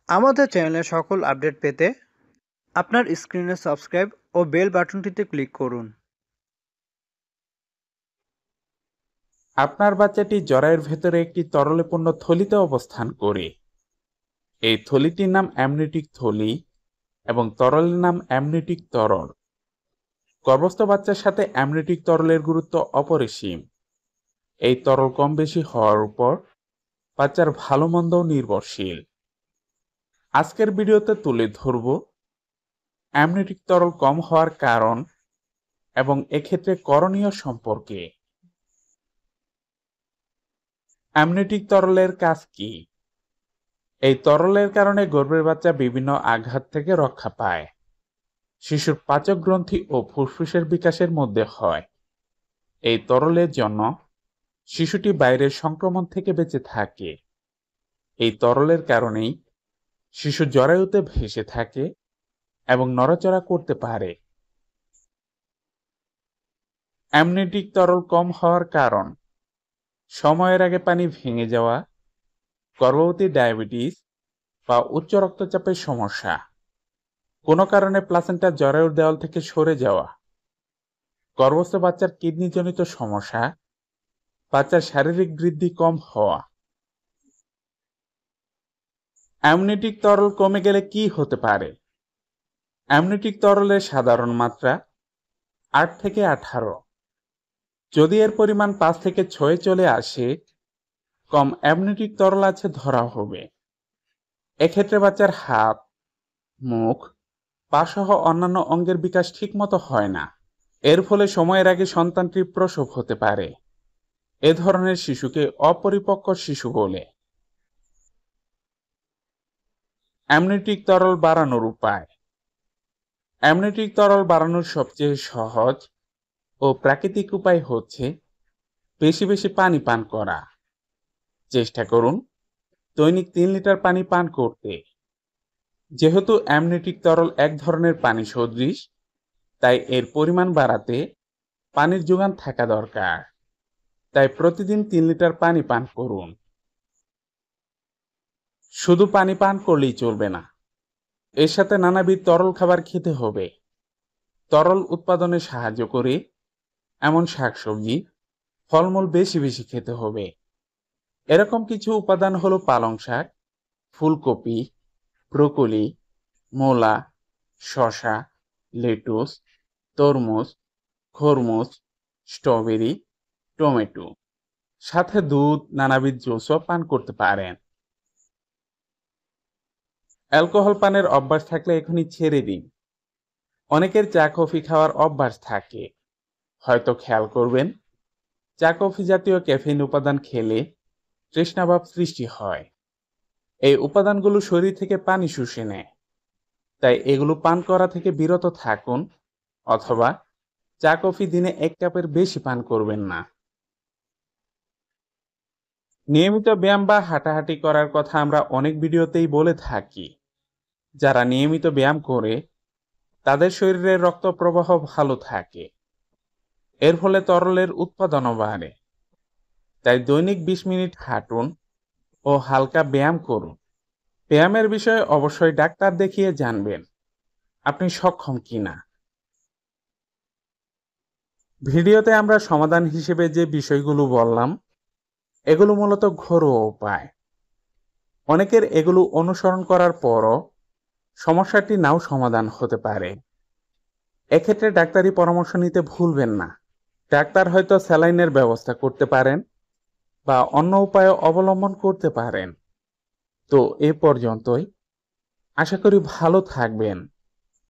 আমাদের চ্যানেলের সকল আপডেট পেতে আপনার স্ক্রিনে সাবস্ক্রাইব ও বেল বাটনটিতে ক্লিক করুন। আপনার বাচ্চাটি জরায়ুর ভেতরে একটি তরলে-পূর্ণ থলিতে অবস্থান করে। এই থলিটির নাম অ্যামনিওটিক থলি এবং তরলের নাম অ্যামনিওটিক তরল। গর্ভস্থ বাচ্চার সাথে অ্যামনিওটিক তরলের গুরুত্ব অপরিসীম। এই তরল কম বেশি হওয়ার উপর বাচ্চার ভালো মন্দও নির্ভরশীল। আজকের ভিডিওতে তুলে ধরব অ্যামনিওটিক তরল কম হওয়ার কারণ এবং এক্ষেত্রে করণীয় সম্পর্কে। অ্যামনিওটিক তরলের কাজ কি? এই তরলের কারণে গর্ভের বাচ্চা বিভিন্ন আঘাত থেকে রক্ষা পায়। শিশুর পাচক গ্রন্থি ও ফুসফুসের বিকাশের মধ্যে হয়। এই তরলের জন্য শিশুটি বাইরের সংক্রমণ থেকে বেঁচে থাকে। এই তরলের কারণেই শিশু জরায়ুতে ভেসে থাকে এবং নড়াচড়া করতে পারে। অ্যামনিওটিক তরল কম হওয়ার কারণ: সময়ের আগে পানি ভেঙে যাওয়া, গর্ভবতী ডায়াবেটিস বা উচ্চ রক্তচাপের সমস্যা, কোনো কারণে প্লাসেন্টা জরায়ুর দেওয়াল থেকে সরে যাওয়া, গর্ভস্থ বাচ্চার কিডনিজনিত সমস্যা, বাচ্চার শারীরিক বৃদ্ধি কম হওয়া। অ্যামনিওটিক তরল কমে গেলে কি হতে পারে? অ্যামনিওটিক তরলের সাধারণ মাত্রা 8 থেকে 18। যদি এর পরিমাণ 5 থেকে 6 চলে আসে, কম অ্যামনিওটিক তরল আছে ধরা হবে। এক্ষেত্রে বাচ্চার হাত, মুখ, পা সহ অন্যান্য অঙ্গের বিকাশ ঠিকমতো হয় না। এর ফলে সময়ের আগে সন্তানটির প্রসব হতে পারে। এ ধরনের শিশুকে অপরিপক্ক শিশু বলে। অ্যামনিওটিক তরল বাড়ানোর উপায়: অ্যামনিওটিক তরল বাড়ানোর সবচেয়ে সহজ ও প্রাকৃতিক উপায় হচ্ছে বেশি বেশি পানি পান করা। চেষ্টা করুন দৈনিক 3 লিটার পানি পান করতে। যেহেতু অ্যামনিওটিক তরল এক ধরনের পানি সদৃশ, তাই এর পরিমাণ বাড়াতে পানির যোগান থাকা দরকার। তাই প্রতিদিন 3 লিটার পানি পান করুন। শুধু পানি পান করলেই চলবে না, এর সাথে নানাবিধ তরল খাবার খেতে হবে। তরল উৎপাদনে সাহায্য করে এমন শাকসবজি, ফলমূল বেশি বেশি খেতে হবে। এরকম কিছু উপাদান হলো পালং শাক, ফুলকপি, ব্রোকলি, মূলা, শসা, লেটুস, তরমুজ, খরমুজ, স্ট্রবেরি, টমেটো। সাথে দুধ, নানাবিধ জুসও পান করতে পারেন। অ্যালকোহল পানের অভ্যাস থাকলে এখনই ছেড়ে দিন। অনেকের চা কফি খাওয়ার অভ্যাস থাকে, হয়তো খেয়াল করবেন চা কফি জাতীয় ক্যাফেইন উপাদান খেলে তৃষ্ণাভাব সৃষ্টি হয়। এই উপাদানগুলো শরীর থেকে পানি শুষে নেয়, তাই এগুলো পান করা থেকে বিরত থাকুন, অথবা চা কফি দিনে 1 কাপের বেশি পান করবেন না। নিয়মিত ব্যায়াম বা হাঁটাহাঁটি করার কথা আমরা অনেক ভিডিওতেই বলে থাকি। যারা নিয়মিত ব্যায়াম করে তাদের শরীরের রক্ত প্রবাহ ভালো থাকে, এর ফলে তরলের উৎপাদনও বাড়ে। তাই দৈনিক 20 মিনিট হাঁটুন ও হালকা ব্যায়াম করুন। ব্যায়ামের বিষয়ে অবশ্যই ডাক্তার দেখিয়ে জানবেন আপনি সক্ষম কিনা। ভিডিওতে আমরা সমাধান হিসেবে যে বিষয়গুলো বললাম, এগুলো মূলত ঘরোয়া উপায়। অনেকের এগুলো অনুসরণ করার পরও সমস্যাটি নাও সমাধান হতে পারে। এক্ষেত্রে ডাক্তারি পরামর্শ নিতে ভুলবেন না। ডাক্তার হয়তো স্যালাইনের ব্যবস্থা করতে পারেন বা অন্য উপায় অবলম্বন করতে পারেন। তো এ পর্যন্তই। আশা করি ভালো থাকবেন।